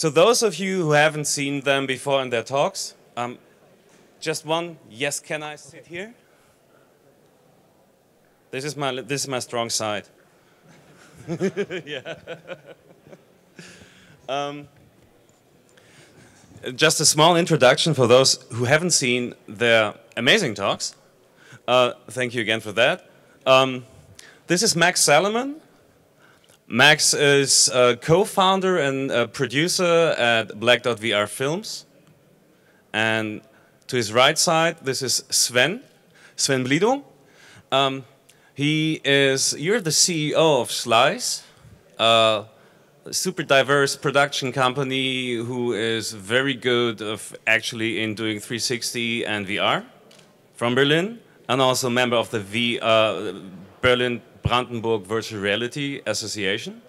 So those of you who haven't seen them before in their talks, just one, yes, can I sit here? This is my strong side. Yeah. Just a small introduction for those who haven't seen their amazing talks. Thank you again for that. This is Max Salomon. Max is a co-founder and a producer at Black Dot VR Films. And to his right side, this is Sven Blido. You're the CEO of Slice, a super diverse production company who is very good in doing 360 and VR from Berlin, and also a member of the Berlin-Brandenburg Virtual Reality Association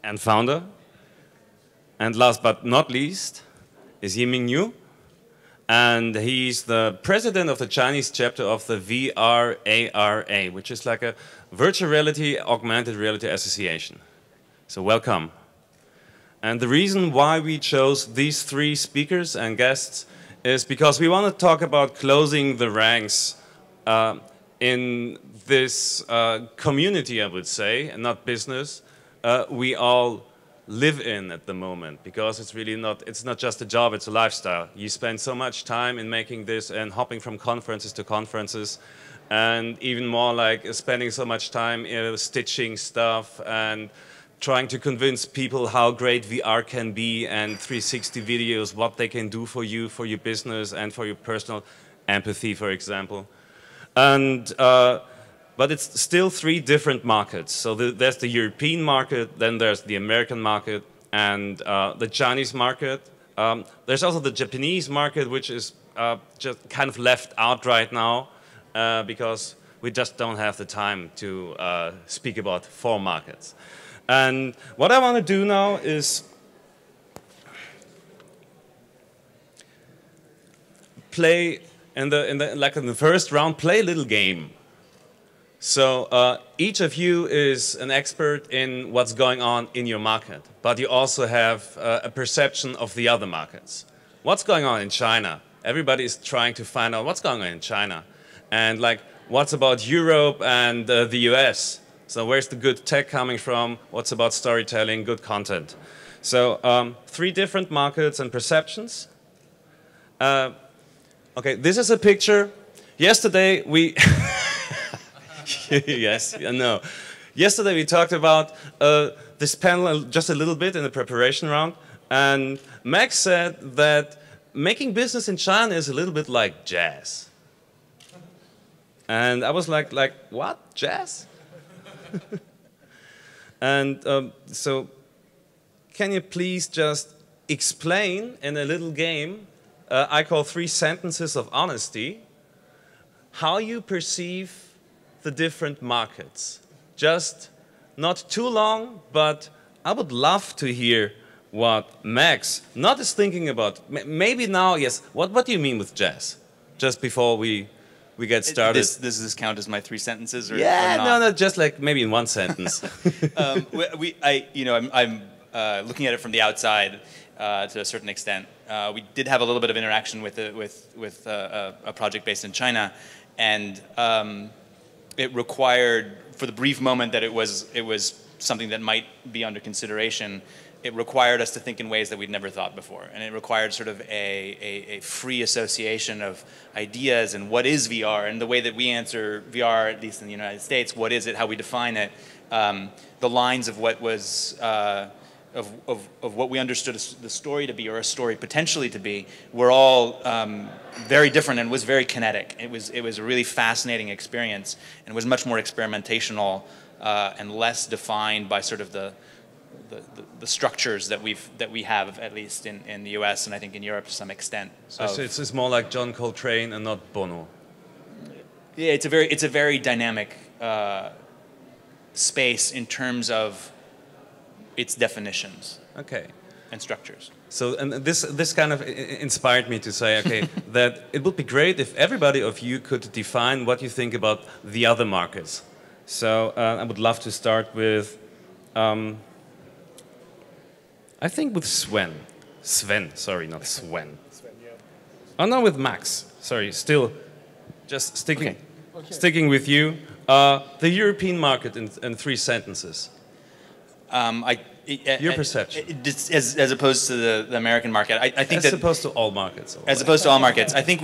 and founder. And last but not least is Yiming Liu, and he's the president of the Chinese chapter of the VRARA, which is like a Virtual Reality Augmented Reality Association. So welcome. And the reason why we chose these three speakers and guests is because we want to talk about closing the ranks in this community, I would say, and not business, we all live in at the moment, because it's not just a job, it's a lifestyle. You spend so much time in making this and hopping from conferences to conferences, and even more like spending so much time stitching stuff and trying to convince people how great VR can be, and 360 videos, what they can do for you, for your business, and for your personal empathy, for example. And but it's still three different markets. So there's the European market, then there's the American market, and the Chinese market. There's also the Japanese market, which is just kind of left out right now because we just don't have the time to speak about 4 markets. And what I want to do now is play in the first round, play a little game. So each of you is an expert in what's going on in your market, but you also have a perception of the other markets. What's going on in China? Everybody is trying to find out what's going on in China, and like what's about Europe and the US. So where's the good tech coming from? What's about storytelling, good content? So 3 different markets and perceptions. Okay, this is a picture. Yesterday we yes, no. Yesterday we talked about this panel just a little bit in the preparation round, and Max said that making business in China is a little bit like jazz. And I was like what? Jazz? And so can you please just explain in a little game I call 3 sentences of honesty how you perceive the different markets? Just not too long, but I would love to hear what Max not is thinking about. Maybe now, yes. What do you mean with jazz? Just before we get started. Does this count as my 3 sentences, or yeah, or not? No, just like maybe in 1 sentence. I'm looking at it from the outside to a certain extent. We did have a little bit of interaction with a project based in China, and it required, for the brief moment that it was something that might be under consideration, it required us to think in ways that we'd never thought before. And it required sort of a free association of ideas and what is VR, and the way that we answer VR, at least in the United States, what is it, how we define it, the lines of what was, of what we understood the story to be, or a story potentially to be, were all very different, and was very kinetic. It was a really fascinating experience, and was much more experimentational and less defined by sort of the structures that we have, at least in the US, and I think in Europe to some extent. So it's more like John Coltrane and not Bono. Yeah, it's a very dynamic space in terms of its definitions. Okay. And structures. So, and this kind of inspired me to say, okay, that it would be great if everybody of you could define what you think about the other markets. So I would love to start with I think with Sven. Sven, sorry, not Sven. Sven, yeah. Oh, no, with Max. Sorry, still just sticking, Okay. sticking with you. The European market in 3 sentences. Your perception. As opposed to the American market, I think As opposed to all markets. As opposed to all markets, I think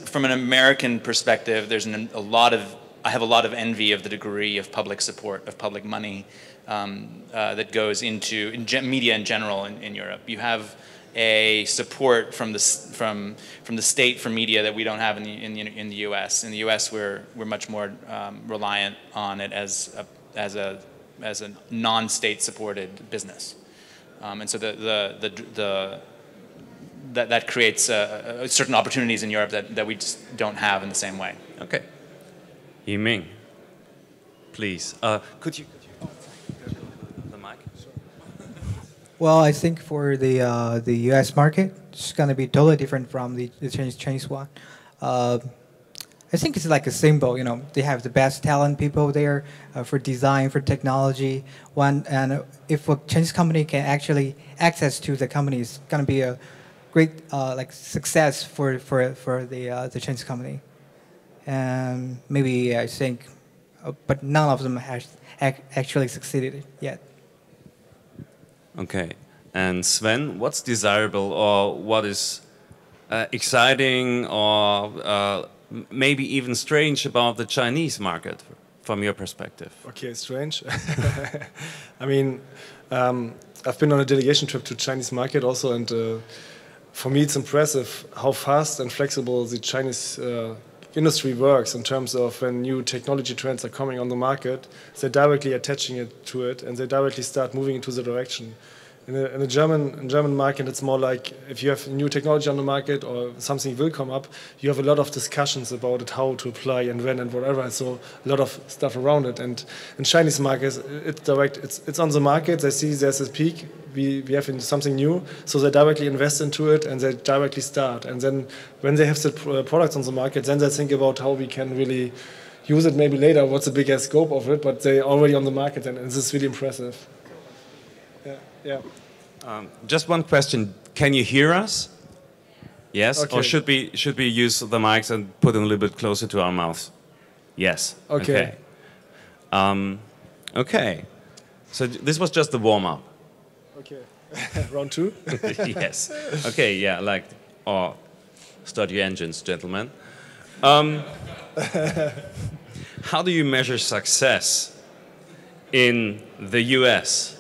from an American perspective, there's I have a lot of envy of the degree of public support, of public money that goes into media in general in Europe. You have a support from the state for media that we don't have in the U.S. In the U.S., we're much more reliant on it as a non-state supported business, and so that creates certain opportunities in Europe that we just don't have in the same way. Okay. Yiming, please. Could you the mic? Well, I think for the U.S. market, it's going to be totally different from the Chinese one. I think it's like a symbol, you know, they have the best talent people there for design, for technology. And if a Chinese company can actually access to the company, it's going to be a great like success for the Chinese company. And maybe I think, but none of them has actually succeeded yet. Okay. And Sven, what's desirable or what is exciting or maybe even strange about the Chinese market from your perspective? Okay, strange. I mean, I've been on a delegation trip to Chinese market also, and for me it's impressive how fast and flexible the Chinese industry works in terms of when new technology trends are coming on the market, they're directly attaching it to it and they directly start moving into the direction. In the German market, it's more like if you have new technology on the market or something will come up, you have a lot of discussions about it, how to apply and when and whatever. So a lot of stuff around it. And in Chinese markets, it's direct. It's on the market. They see there's a peak. We have something new, so they directly invest into it and they directly start. And then when they have the products on the market, then they think about how we can really use it maybe later. What's the bigger scope of it? But they're already on the market, and this is really impressive. Yeah. Just one question. Can you hear us? Yes? Okay. Or should we use the mics and put them a little bit closer to our mouths? Yes. Okay. Okay. So this was just the warm-up. Okay. Round 2? Yes. Okay, yeah, like, oh, start your engines, gentlemen. How do you measure success in the US?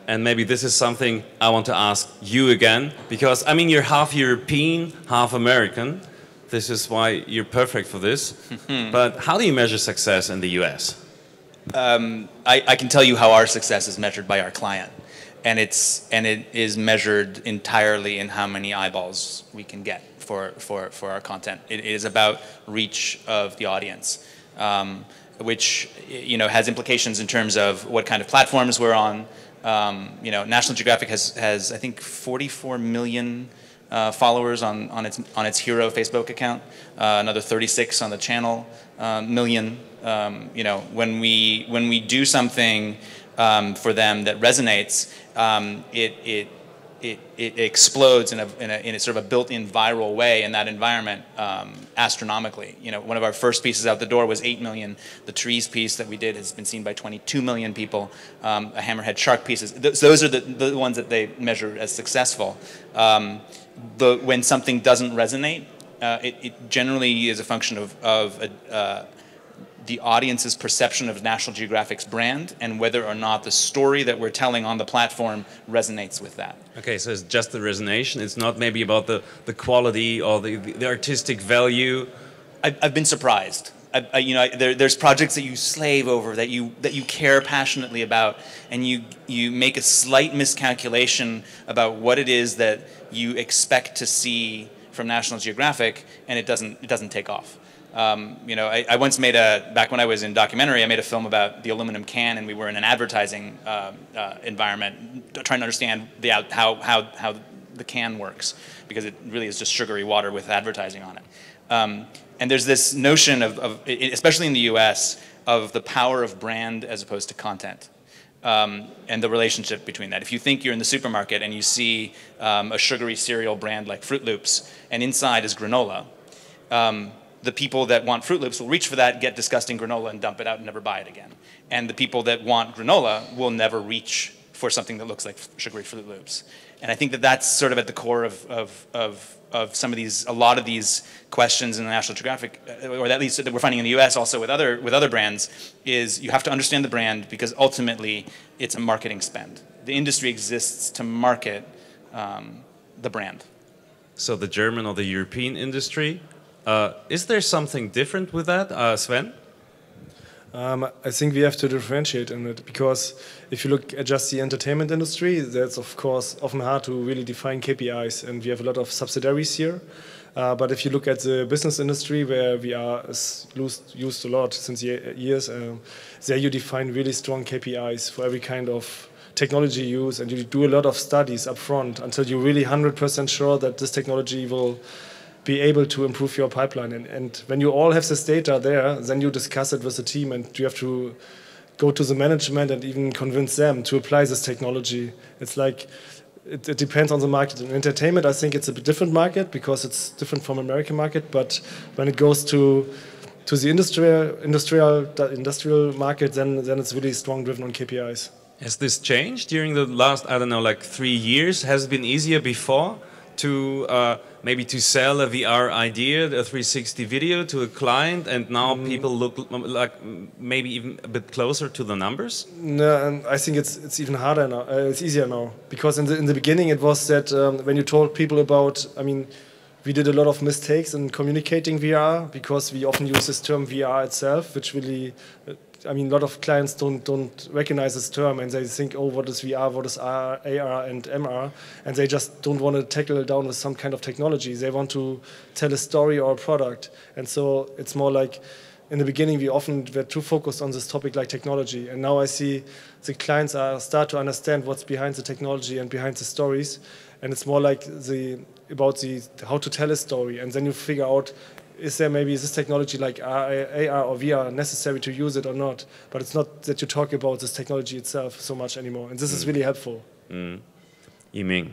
And maybe this is something I want to ask you again, because, I mean, you're half European, half American. This is why you're perfect for this. But how do you measure success in the US? I can tell you how our success is measured by our client. And it is measured entirely in how many eyeballs we can get for our content. It is about reach of the audience, which, you know, has implications in terms of what kind of platforms we're on. You know, National Geographic has I think 44 million followers on its Hero Facebook account, another 36 on the channel million. You know, when we do something for them that resonates, it explodes in a sort of a built-in viral way in that environment, astronomically. You know, one of our first pieces out the door was 8 million. The trees piece that we did has been seen by 22 million people. A hammerhead shark pieces. Those are the ones that they measure as successful. When something doesn't resonate, it generally is a function of the audience's perception of National Geographic's brand and whether or not the story that we're telling on the platform resonates with that. Okay, so it's just the resonation. It's not maybe about the quality or the artistic value. I've been surprised. You know, there's projects that you slave over, that you care passionately about, and you make a slight miscalculation about what it is that you expect to see from National Geographic, and it doesn't take off. You know, I once made back when I was in documentary, I made a film about the aluminum can, and we were in an advertising environment, trying to understand how the can works, because it really is just sugary water with advertising on it. And there's this notion of, especially in the US, of the power of brand as opposed to content. and the relationship between that. If you think you're in the supermarket and you see a sugary cereal brand like Fruit Loops, and inside is granola, the people that want Fruit Loops will reach for that, get disgusting granola and dump it out and never buy it again. And the people that want granola will never reach for something that looks like sugary Fruit Loops. And I think that that's sort of at the core of some of these, a lot of these questions in the National Geographic, or at least that we're finding in the US also with other brands, is you have to understand the brand because ultimately it's a marketing spend. The industry exists to market the brand. So the German or the European industry, is there something different with that, Sven? I think we have to differentiate in it because if you look at just the entertainment industry, that's of course often hard to really define KPIs, and we have a lot of subsidiaries here. But if you look at the business industry, where we are used a lot since years, there you define really strong KPIs for every kind of technology use, and you do a lot of studies up front until you're really 100% sure that this technology will be able to improve your pipeline. And when you all have this data there, then you discuss it with the team, and you have to go to the management and even convince them to apply this technology. It's like, it depends on the market. In entertainment, I think it's a different market because it's different from American market, but when it goes to the industrial market, then it's really strong driven on KPIs. Has this changed during the last, I don't know, like 3 years? Has it been easier before to maybe to sell a VR idea, a 360 video to a client, and now people look like maybe even a bit closer to the numbers? No, and I think it's even harder now. It's easier now because in the beginning it was that when you told people about, I mean, we did a lot of mistakes in communicating VR because we often use this term VR itself, which really, I mean, a lot of clients don't recognize this term, and they think, oh, what is VR, what is AR and MR, and they just don't want to tackle it down with some kind of technology. They want to tell a story or a product, and so it's more like, in the beginning we often were too focused on this topic like technology, and now I see the clients start to understand what's behind the technology and behind the stories, and it's more like about how to tell a story, and then you figure out, is there maybe this technology like AR or VR necessary to use it or not? But it's not that you talk about this technology itself so much anymore, and this is really helpful. Yiming,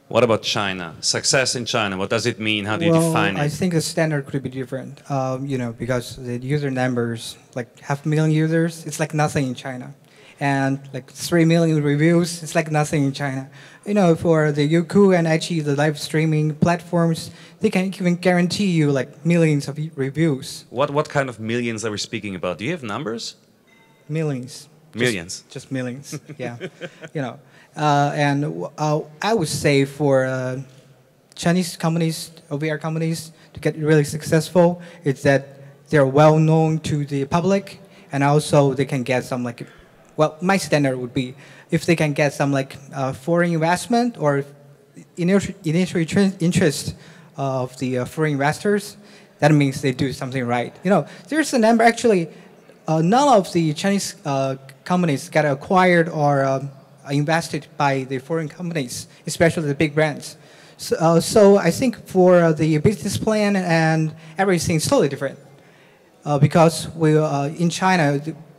what about China? Success in China, what does it mean? How do you define it? I think the standard could be different, you know, because the user numbers, like 500,000 users, it's like nothing in China. And like 3 million reviews, it's like nothing in China. You know, for the Youku and actually the live streaming platforms, they can even guarantee you like millions of reviews. What kind of millions are we speaking about? Do you have numbers? Millions. Millions. Just millions, yeah. You know, and I would say for Chinese companies, VR companies, to get really successful, it's that they're well known to the public, and also they can get some like, well, my standard would be if they can get some like foreign investment or initial interest of the foreign investors, that means they do something right. You know, there's a number actually, none of the Chinese companies get acquired or invested by the foreign companies, especially the big brands. So I think for the business plan and everything is totally different because we in China,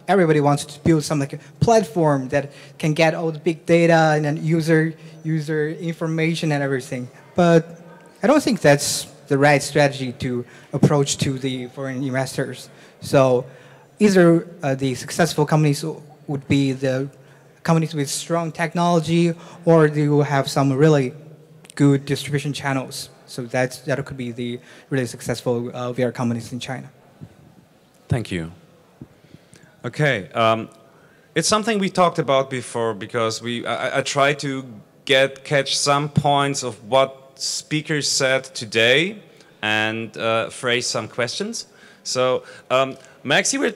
everybody wants to build some like a platform that can get all the big data and then user information and everything. But I don't think that's the right strategy to approach to the foreign investors. So either the successful companies would be the companies with strong technology, or they will have some really good distribution channels. So that could be the really successful VR companies in China. Thank you. Okay, it's something we talked about before because I try to catch some points of what speakers said today and phrase some questions. So, Max, you were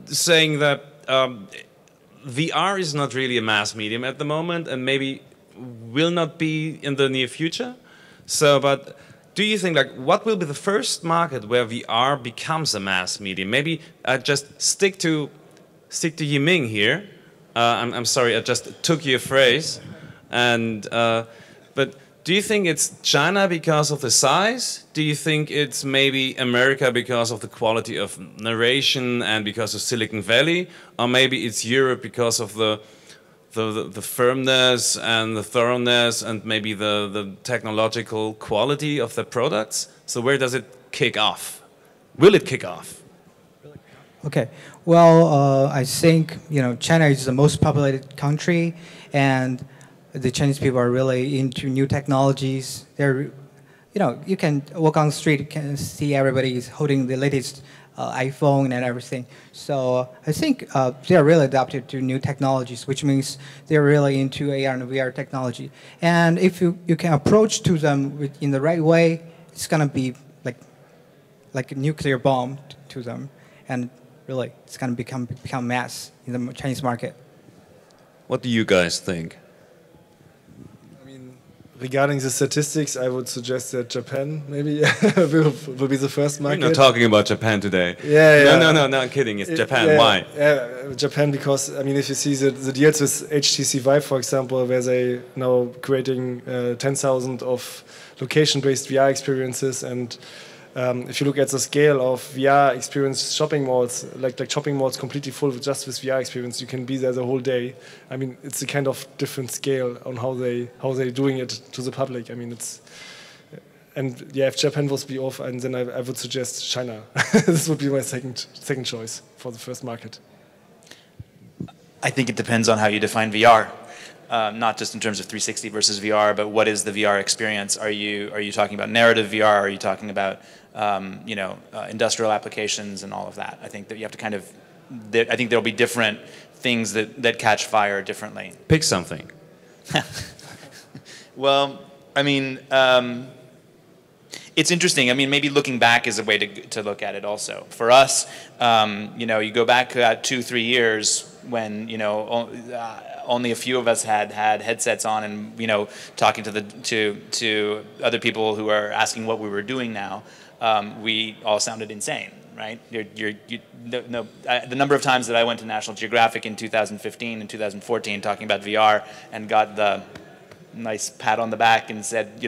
saying that VR is not really a mass medium at the moment and maybe will not be in the near future. So, but do you think, like, what will be the first market where VR becomes a mass medium? Maybe just stick to Yiming here. I'm sorry, I just took your phrase. And but Do you think it's China because of the size? Do you think it's maybe America because of the quality of narration and because of Silicon Valley? Or maybe it's Europe because of the firmness and the thoroughness and maybe the technological quality of the products? So where does it kick off? Will it kick off? Okay. Well, I think China is the most populated country, and the Chinese people are really into new technologies. They're, you can walk on the street, you can see everybody is holding the latest iPhone and everything. So I think they are really adapted to new technologies, which means they're really into AR and VR technology. And if you can approach to them in the right way, it's gonna be like a nuclear bomb to them, and really it's gonna become mass in the Chinese market. What do you guys think? Regarding the statistics, I would suggest that Japan maybe will be the first market. We're not talking about Japan today. Yeah. No, I'm kidding. It's Japan. Why? Japan, because if you see the deals with HTC Vive, for example, where they now creating 10,000 of location-based VR experiences, and if you look at the scale of VR experience shopping malls, like shopping malls completely full just with VR experience, you can be there the whole day. It's a kind of different scale on how they're doing it to the public. If Japan was be off, and then I would suggest China. This would be my second choice for the first market. I think it depends on how you define VR. Not just in terms of 360 versus VR, but what is the VR experience? Are you talking about narrative VR? Are you talking about industrial applications and all of that? I think that you have to I think there'll be different things that catch fire differently. Pick something. Well, it's interesting. Maybe looking back is a way to look at it also. For us, you go back 2-3 years when only a few of us had headsets on, and talking to other people who are asking what we were doing now, we all sounded insane, right? The number of times that I went to National Geographic in 2015 and 2014 talking about VR and got the nice pat on the back and said,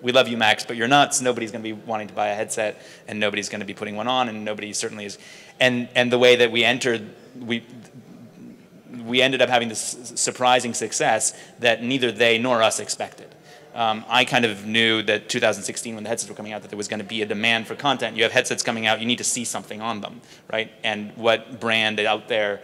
we love you, Max, but you're nuts. Nobody's going to be wanting to buy a headset, and nobody's going to be putting one on, and nobody certainly is. And the way that we entered, we ended up having this surprising success that neither they nor us expected. I kind of knew that 2016, when the headsets were coming out, that there was going to be a demand for content. You have headsets coming out, you need to see something on them, right? And what brand out there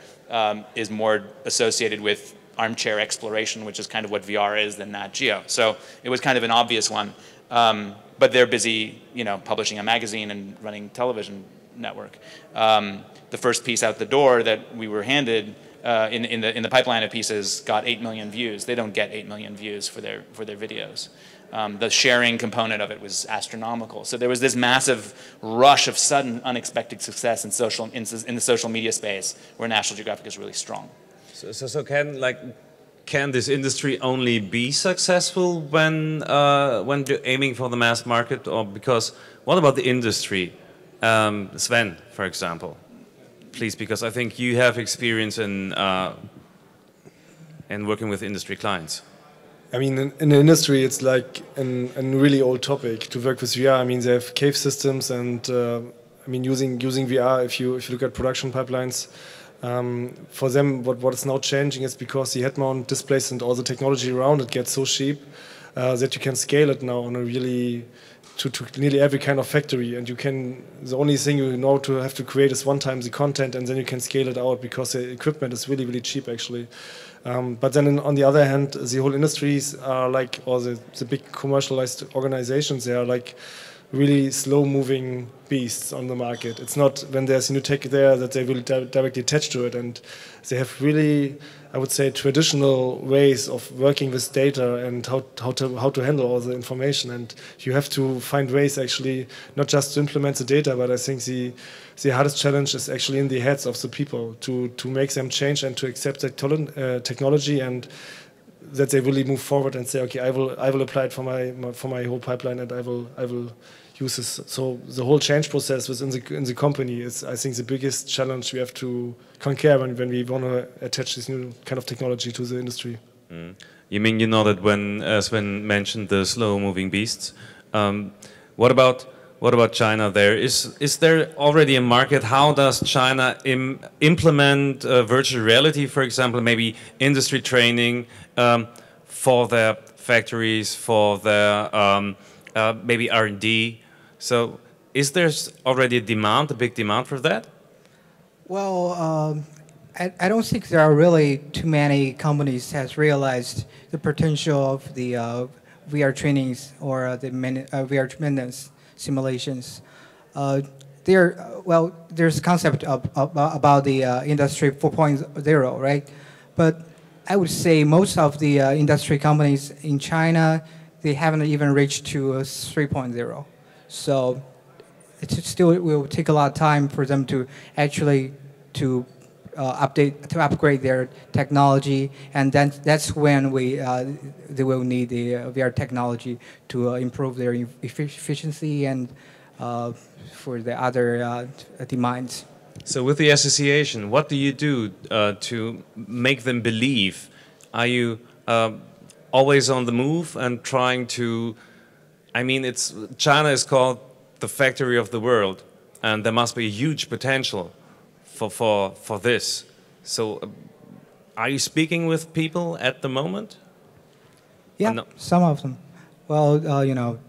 is more associated with armchair exploration, which is kind of what VR is, than Nat Geo. So it was kind of an obvious one. But they're busy, publishing a magazine and running television network. The first piece out the door that we were handed in the pipeline of pieces got 8 million views. They don't get 8 million views for their videos. The sharing component of it was astronomical. So there was this massive rush of sudden, unexpected success in the social media space, where National Geographic is really strong. So can this industry only be successful when aiming for the mass market, or because what about the industry? Sven, for example, please, because I think you have experience in working with industry clients. In the industry, it's like a really old topic to work with VR. They have cave systems, and using VR. If you look at production pipelines, for them, what is now changing is because the head-mount displays and all the technology around it gets so cheap that you can scale it now on a really to nearly every kind of factory, and the only thing you know to have to create is one time the content, and then you can scale it out because the equipment is really, really cheap actually. But then on the other hand, the whole industries are or the big commercialized organizations, they are like really slow-moving beasts on the market. It's not when there's new tech there that they will directly attach to it, and they have really, I would say, traditional ways of working with data and how to handle all the information. And you have to find ways actually not just to implement the data, but I think the hardest challenge is actually in the heads of the people to make them change and to accept the technology, and that they really move forward and say, okay, I will apply it for my whole pipeline, and I will use this. So the whole change process in the company is, I think, the biggest challenge we have to conquer when we want to attach this new kind of technology to the industry. You mean you know that when Sven mentioned the slow-moving beasts? What about China? Is there already a market? How does China implement virtual reality, for example, maybe industry training for their factories, for their maybe R&D? So is there already a big demand for that? Well, I don't think there are really too many companies has realized the potential of the VR trainings or the VR maintenance simulations. There's concept about the Industry 4.0, right? But I would say most of the industry companies in China, they haven't even reached to 3.0. So it will take a lot of time for them to actually upgrade their technology, and then that's when they will need the VR technology to improve their efficiency and for the other demands. So with the association, what do you do to make them believe? Are you always on the move and trying to? I mean, China is called the factory of the world, and there must be a huge potential for this. So, are you speaking with people at the moment? Yeah, no? Some of them. Well, you know,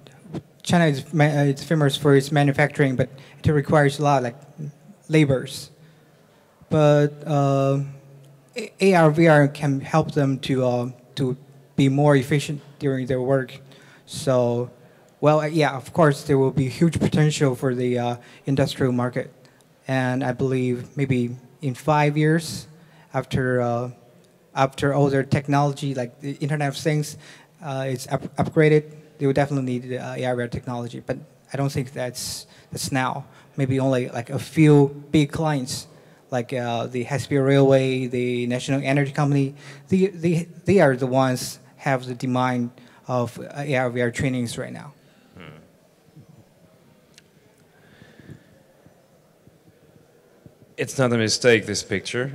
China is it's famous for its manufacturing, but it requires a lot like labors. But AR VR can help them to be more efficient during their work. So, well, yeah, of course, there will be huge potential for the industrial market. And I believe maybe in 5 years, after all their technology, like the Internet of Things, is upgraded, they will definitely need the AR technology. But I don't think that's now. Maybe only like a few big clients, like the high-speed railway, the National Energy Company. They are the ones have the demand of AR VR trainings right now. It's not a mistake, this picture,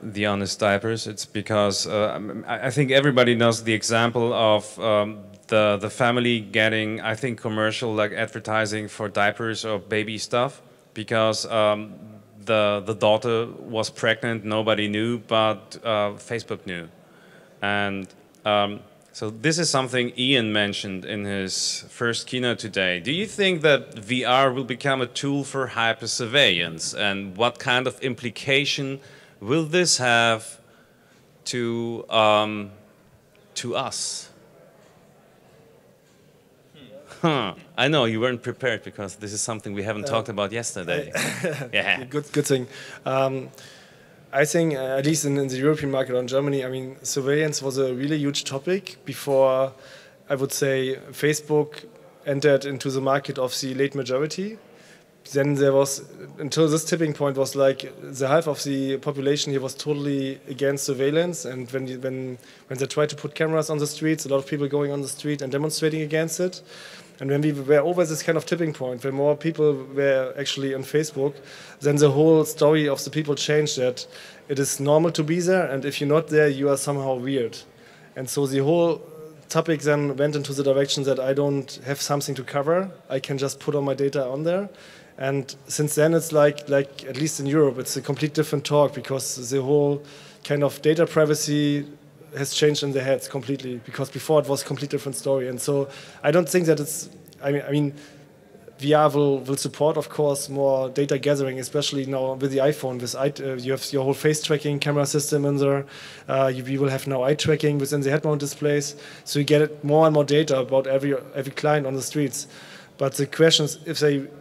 the honest diapers. It's because I think everybody knows the example of the family getting, I think, commercial like advertising for diapers or baby stuff because the daughter was pregnant, nobody knew, but Facebook knew. And so this is something Ian mentioned in his first keynote today. Do you think that VR will become a tool for hyper-surveillance? And what kind of implication will this have to us? Huh. I know you weren't prepared because this is something we haven't talked about yesterday. Yeah. Good thing. I think, at least in the European market or in Germany, I mean, surveillance was a really huge topic before, I would say, Facebook entered into the market of the late majority. Then there was, until this tipping point was like, the half of the population here was totally against surveillance. And when they tried to put cameras on the streets, a lot of people going on the street and demonstrating against it. And when we were over this kind of tipping point, where more people were actually on Facebook, then the whole story of the people changed that it is normal to be there, and if you're not there, you are somehow weird. And so the whole topic then went into the direction that I don't have something to cover, I can just put all my data on there. And since then it's like at least in Europe, it's a complete different talk because the whole kind of data privacy has changed in their heads completely, because before it was a complete different story. And so I don't think that it's, I mean VR will support, of course, more data gathering, especially now with the iPhone. You have your whole face tracking camera system in there. You will have now eye tracking within the head-mount displays. So you get more and more data about every client on the streets. But the question is,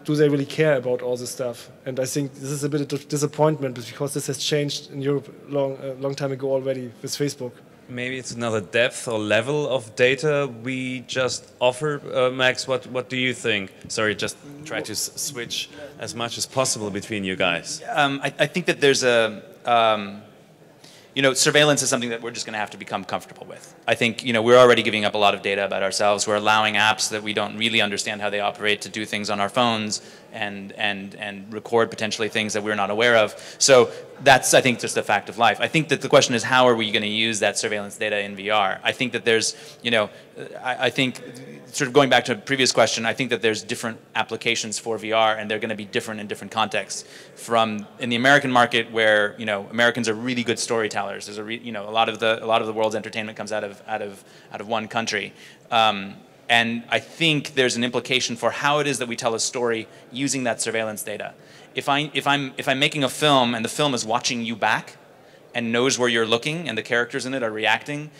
do they really care about all this stuff? And I think this is a bit of disappointment because this has changed in Europe a long time ago already with Facebook. Maybe it's another depth or level of data we just offer. Max, what do you think? Sorry, just try to switch as much as possible between you guys. I think that there's surveillance is something that we're just going to have to become comfortable with. I think, we're already giving up a lot of data about ourselves. We're allowing apps that we don't really understand how they operate to do things on our phones. and record potentially things that we're not aware of. So that's, I think, just a fact of life. I think that the question is, how are we going to use that surveillance data in VR? I think that there's, you know, I think, sort of going back to a previous question, I think that there's different applications for VR, and they're going to be different in different contexts. From in the American market, where, you know, Americans are really good storytellers. There's you know, a lot of the world's entertainment comes out of one country. And I think there's an implication for how it is that we tell a story using that surveillance data. If I'm making a film and the film is watching you back and knows where you're looking and the characters in it are reacting,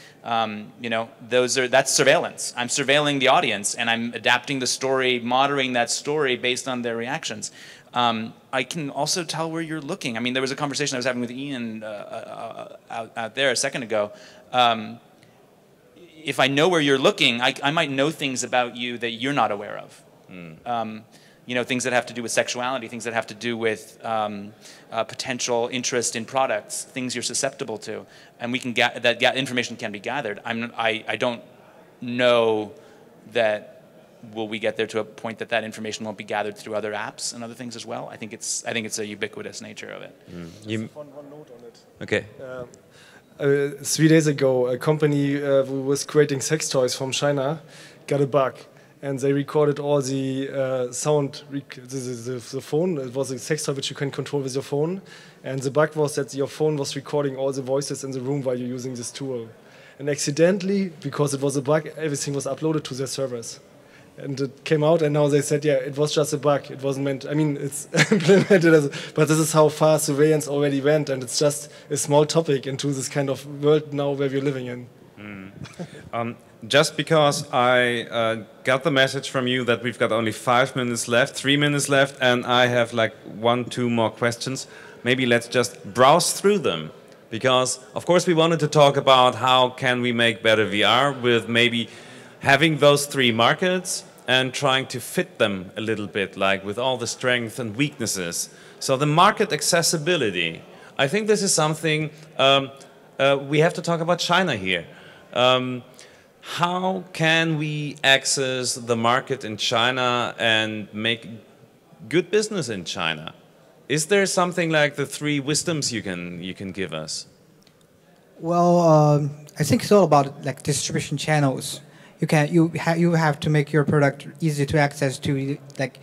you know, that's surveillance. I'm surveilling the audience and I'm adapting the story, moderating that story based on their reactions. I can also tell where you're looking. I mean, there was a conversation I was having with Ian out there a second ago. If I know where you're looking, I might know things about you that you're not aware of. You know, things that have to do with sexuality, things that have to do with potential interest in products, things you're susceptible to, and we can that information can be gathered. I don't know that will we get there to a point that information won't be gathered through other apps and other things as well. I think it's a ubiquitous nature of it. One note on it. Okay. 3 days ago, a company who was creating sex toys from China got a bug, and they recorded all the sound, the phone. It was a sex toy which you can control with your phone, and the bug was that your phone was recording all the voices in the room while you're using this tool. And accidentally, because it was a bug, everything was uploaded to their servers. And it came out, and now they said, yeah, it was just a bug. It wasn't meant. I mean, it's implemented as, but this is how far surveillance already went, and it's just a small topic into this kind of world now where we're living in. Just because I got the message from you that we've got only 5 minutes left, 3 minutes left, and I have like 1-2 more questions, maybe let's just browse through them. Because, of course, we wanted to talk about how can we make better VR with maybe having those 3 markets and trying to fit them a little bit, like with all the strengths and weaknesses. So the market accessibility, I think this is something we have to talk about China here. How can we access the market in China and make good business in China? Is there something like the 3 wisdoms you can give us? Well, I think it's all about like distribution channels. You have to make your product easy to access to like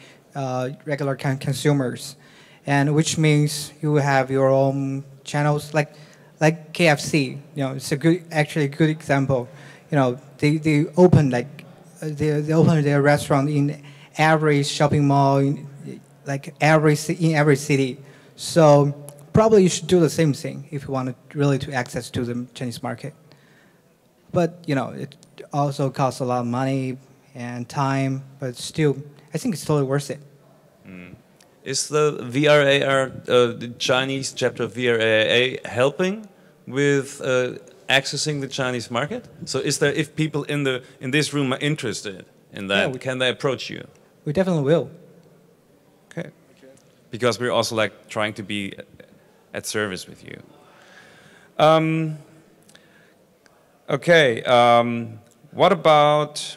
regular consumers, and which means you have your own channels like KFC. You know, it's actually a good example. You know, they open they open their restaurant in every shopping mall in every city. So probably you should do the same thing if you want really to access to the Chinese market. But you know, it also costs a lot of money and time, but still, I think it's totally worth it. Is the VRAR, the Chinese chapter of VRAA, helping with accessing the Chinese market? So, is there, if people in this room are interested in that, yeah, can they approach you? We definitely will. Okay. Because we're also like trying to be at service with you. Okay, what about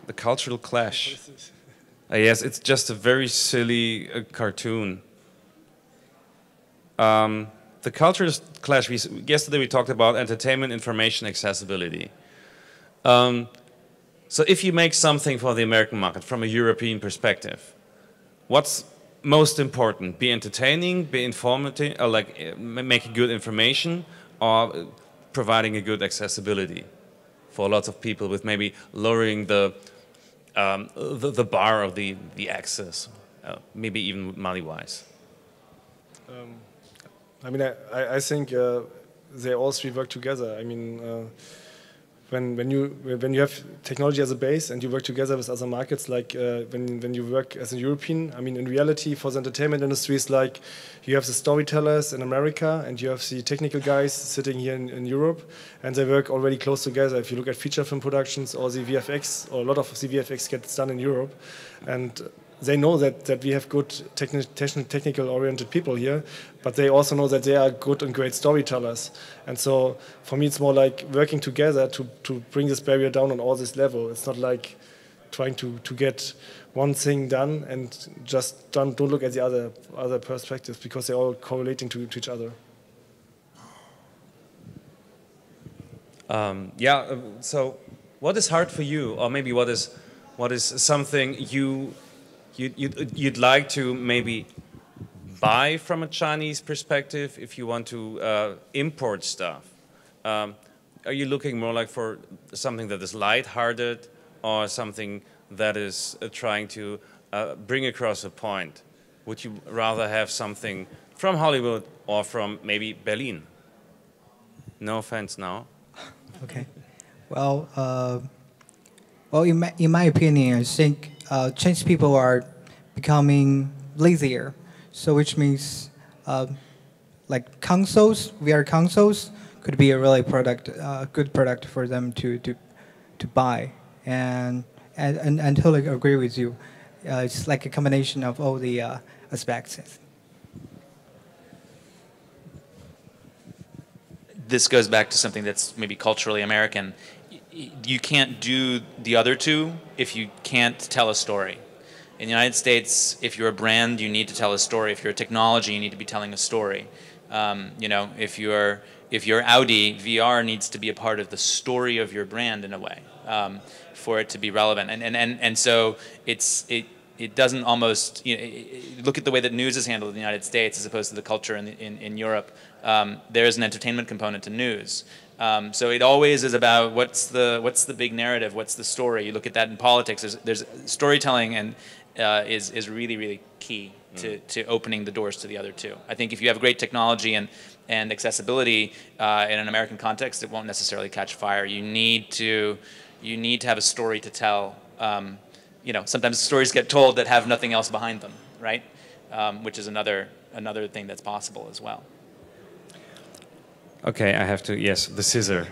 the cultural clash? Yes, it's just a very silly cartoon. The cultural clash, yesterday we talked about entertainment, information, accessibility. So if you make something for the American market from a European perspective, what's most important? Be entertaining, be informative, or like making good information, or providing a good accessibility for lots of people with maybe lowering the bar of the access, maybe even money-wise? I mean, I think they all 3 work together. I mean, when you have technology as a base and you work together with other markets, like when you work as a European, I mean, in reality, for the entertainment industry, it's like you have the storytellers in America and you have the technical guys sitting here in Europe, and they work already close together. If you look at feature film productions or the VFX, or a lot of the VFX gets done in Europe, and they know that we have good technical-oriented people here, but they also know that they are good and great storytellers. And so, for me, it's more like working together to bring this barrier down on all this level. It's not like trying to get one thing done and just don't look at the other perspectives because they're all correlating to each other. So what is hard for you, or maybe what is something you'd like to maybe buy from a Chinese perspective if you want to import stuff? Are you looking more like for something that is light-hearted or something that is trying to bring across a point? Would you rather have something from Hollywood or from maybe Berlin? No offense now. Okay. Well, in my opinion, I think Chinese people are becoming lazier. So which means like consoles, VR consoles could be a really good product for them to buy. And totally agree with you. It's like a combination of all the aspects. This goes back to something that's maybe culturally American. You can't do the other two if you can't tell a story. In the United States, if you're a brand, you need to tell a story. If you're a technology, you need to be telling a story. You know, if you're Audi, VR needs to be a part of the story of your brand in a way for it to be relevant. And so it doesn't almost, you know, look at the way that news is handled in the United States as opposed to the culture in Europe. There is an entertainment component to news. So it always is about what's the big narrative, what's the story. You look at that in politics. There's storytelling and is really, really key to opening the doors to the other two. I think if you have great technology and accessibility in an American context, it won't necessarily catch fire. You need to have a story to tell. You know, sometimes stories get told that have nothing else behind them, right? Which is another thing that's possible as well. Okay, I have to, yes, the scissor.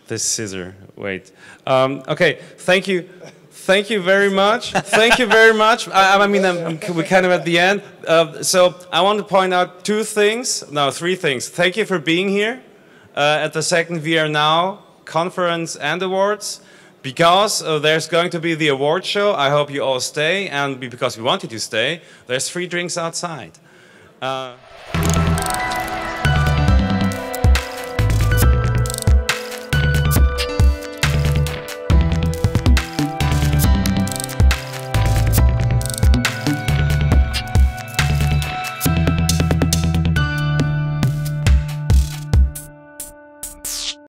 This scissor, wait. Okay, thank you. Thank you very much. Thank you very much. I mean, we're kind of at the end. So I want to point out three things. Thank you for being here at the second VR Now conference and awards. Because there's going to be the award show, I hope you all stay. And because we want you to stay, there's free drinks outside.